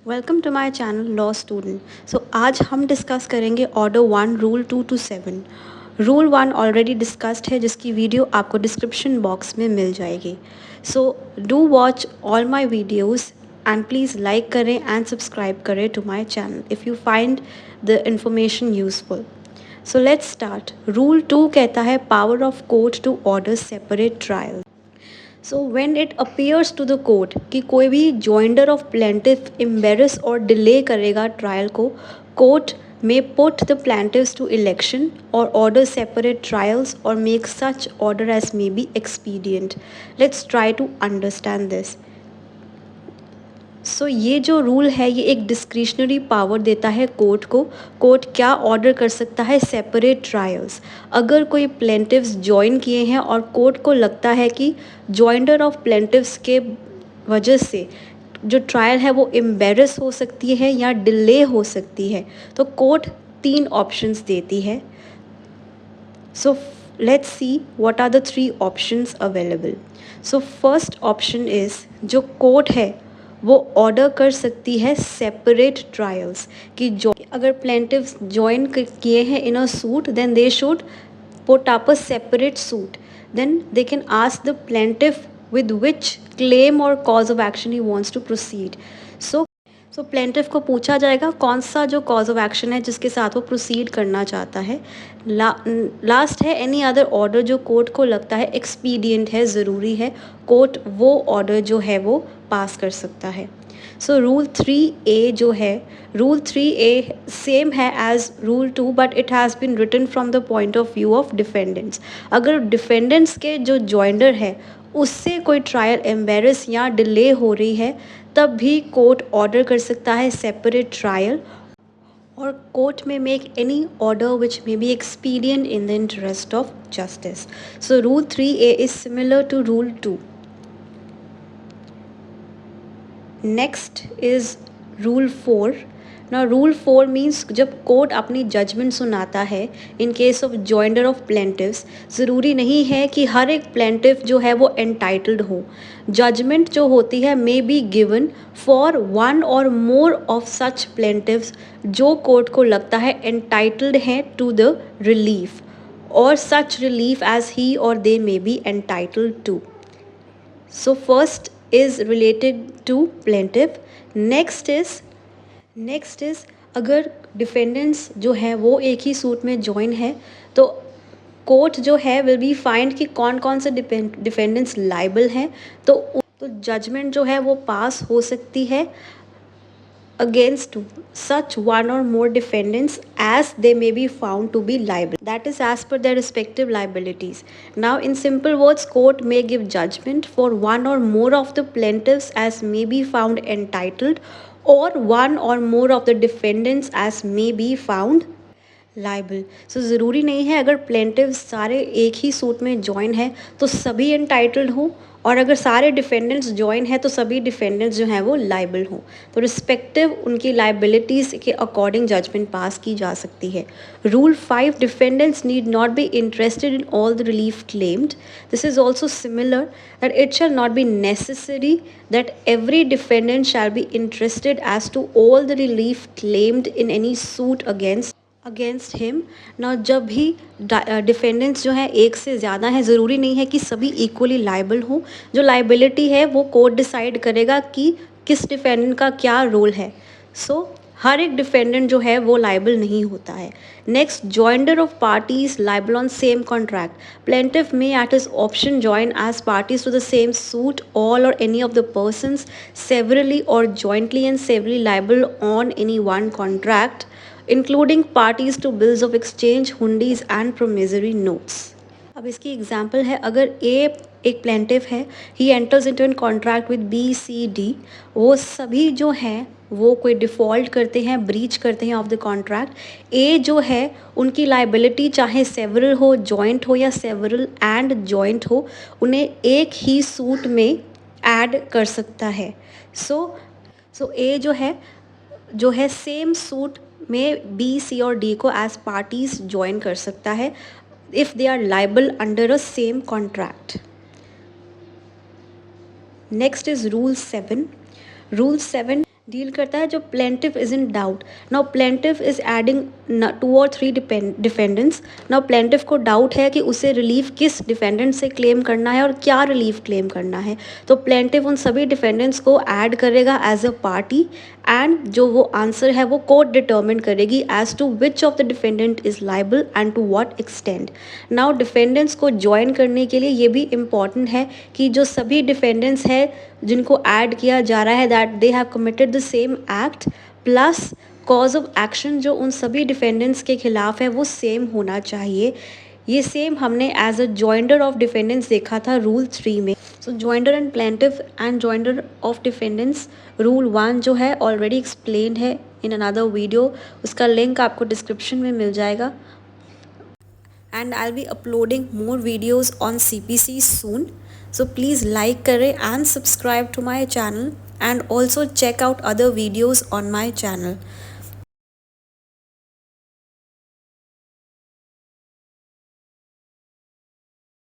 Welcome to my channel law student. आज हम discuss करेंगे order 1 rule 2 to 7। Rule 1 already discussed है, जिसकी वीडियो आपको डिस्क्रिप्शन बॉक्स में मिल जाएगी। Do watch all my videos and please like करें एंड सब्सक्राइब करें to my channel if you find the information useful. So let's start. Rule 2 कहता है power of court to order separate trial. So when it appears to the court कि कोई भी joinder of plaintiff embarrass और delay करेगा trial को, court may put the plaintiffs to election or order separate trials or make such order as may be expedient. Let's try to understand this. ये जो rule है ये एक discretionary power देता है कोर्ट को। कोर्ट क्या ऑर्डर कर सकता है? Separate trials. अगर कोई प्लेंटिव्स ज्वाइन किए हैं और कोर्ट को लगता है कि जॉइंडर ऑफ प्लेंटिव्स के वजह से जो ट्रायल है वो एम्बेरस हो सकती है या डिले हो सकती है, तो कोर्ट 3 ऑप्शंस देती है। Let's see what are the 3 options available. First option is, जो कोर्ट है वो ऑर्डर कर सकती है सेपरेट ट्रायल्स कि जो अगर प्लेंटिव्स ज्वाइन किए हैं in a suit, then they should put up a separate suit. Then they can ask the plaintiff with which claim or cause of action he wants to proceed. So plaintiff को पूछा जाएगा कौन सा जो cause of action है जिसके साथ वो प्रोसीड करना चाहता है। लास्ट है एनी अदर ऑर्डर जो कोर्ट को लगता है एक्सपीडियंट है, ज़रूरी है, कोर्ट वो ऑर्डर जो है वो पास कर सकता है। रूल 3A जो है, रूल 3A सेम है as rule 2, but it has been written from the point of view of defendants. अगर डिफेंडेंट्स के जो जॉइंडर है उससे कोई ट्रायल एम्बेरस या डिले हो रही है, तब भी कोर्ट ऑर्डर कर सकता है सेपरेट ट्रायल, और कोर्ट में make any order which may be expedient in the interest of justice. Rule 3A is similar to rule 2। Next is rule 4। ना रूल 4 मीन्स जब कोर्ट अपनी जजमेंट सुनाता है in case of joinder of plaintiffs, ज़रूरी नहीं है कि हर एक प्लेंटिव जो है वो एंटाइटल्ड हो। जजमेंट जो होती है may be given for one और मोर ऑफ सच प्लेंटिव्स जो कोर्ट को लगता है एंटाइटल्ड हैं टू द रिलीफ, और सच रिलीफ एज ही और they may be entitled to. First is related to plaintiff. Next is अगर डिफेंडेंट्स जो है वो एक ही सूट में ज्वाइन है, तो कोर्ट जो है विल बी फाइंड कि कौन कौन से डिफेंडेंट्स लाइबल हैं, तो जजमेंट जो है वो पास हो सकती है against such one or more defendants as they may be found to be liable, that is as per their respective liabilities. Now in simple words, court may give judgment for one or more of the plaintiffs as may be found entitled, or one or more of the defendants as may be found liable. ज़रूरी नहीं है अगर प्लेंटिव्स सारे एक ही suit में join है तो सभी एंटाइटल्ड हों, और अगर सारे डिफेंडेंट्स ज्वाइन है तो सभी डिफेंडेंट्स जो हैं वो लाइबल हों। तो रिस्पेक्टिव उनकी लाइबिलिटीज़ के अकॉर्डिंग जजमेंट पास की जा सकती है। Rule 5, defendants need not be interested in all the relief claimed. This is also similar that it shall not be necessary that every defendant shall be interested as to all the relief claimed in any suit against him. ना जब भी defendants जो है एक से ज़्यादा हैं, ज़रूरी नहीं है कि सभी इक्वली लाइबल हों। जो लाइबिलिटी है वो कोर्ट डिसाइड करेगा कि किस डिफेंडेंट का क्या रोल है। हर एक डिफेंडेंट जो है वो लाइबल नहीं होता है। Next, joinder of parties liable on same contract. Plaintiff may at his option join as parties to the same suit all और any of the persons severally or jointly and severally liable on any one contract, including parties to bills of exchange, hundis and promissory notes. अब इसकी example है, अगर ए एक plaintiff है, he enters into an contract with BCD, वो सभी जो हैं वो कोई डिफ़ॉल्ट करते हैं, ब्रीच करते हैं ऑफ द कॉन्ट्रैक्ट। ए जो है उनकी लाइबिलिटी चाहे सेवरल हो, जॉइंट हो या सेवरल एंड जॉइंट हो, उन्हें एक ही सूट में ऐड कर सकता है। सो ए जो है सेम सूट में B, C और D को एज पार्टीज ज्वाइन कर सकता है if they are liable under a same contract. Next is Rule 7. Rule 7 deal करता है जो plaintiff is in doubt. Now plaintiff is adding 2 or 3 defendants. Now plaintiff को doubt है कि उसे रिलीफ किस डिफेंडेंट से क्लेम करना है और क्या रिलीफ क्लेम करना है। तो प्लेंटिफ उन सभी डिफेंडेंट्स को ऐड करेगा एज अ पार्टी एंड जो वो आंसर है वो कोर्ट डिटर्मिन करेगी as to which of the defendant is liable and to what extend. Now defendants को ज्वाइन करने के लिए ये भी इम्पॉर्टेंट है कि जो सभी डिफेंडेंट्स है जिनको ऐड किया जा रहा है that they have committed the same act plus cos of action जो उन सभी डिफेंडेंट्स के खिलाफ है वो सेम होना चाहिए। ये सेम हमने as a joinder of defendants देखा था रूल 3 में। So joinder and plaintiff and joinder of defendants rule 1 जो है ऑलरेडी एक्सप्लेन है इन अनदर वीडियो, उसका लिंक आपको डिस्क्रिप्शन में मिल जाएगा। And I'll be uploading more videos on CPC soon. So please like करें and subscribe to my channel and also check out other videos on my channel.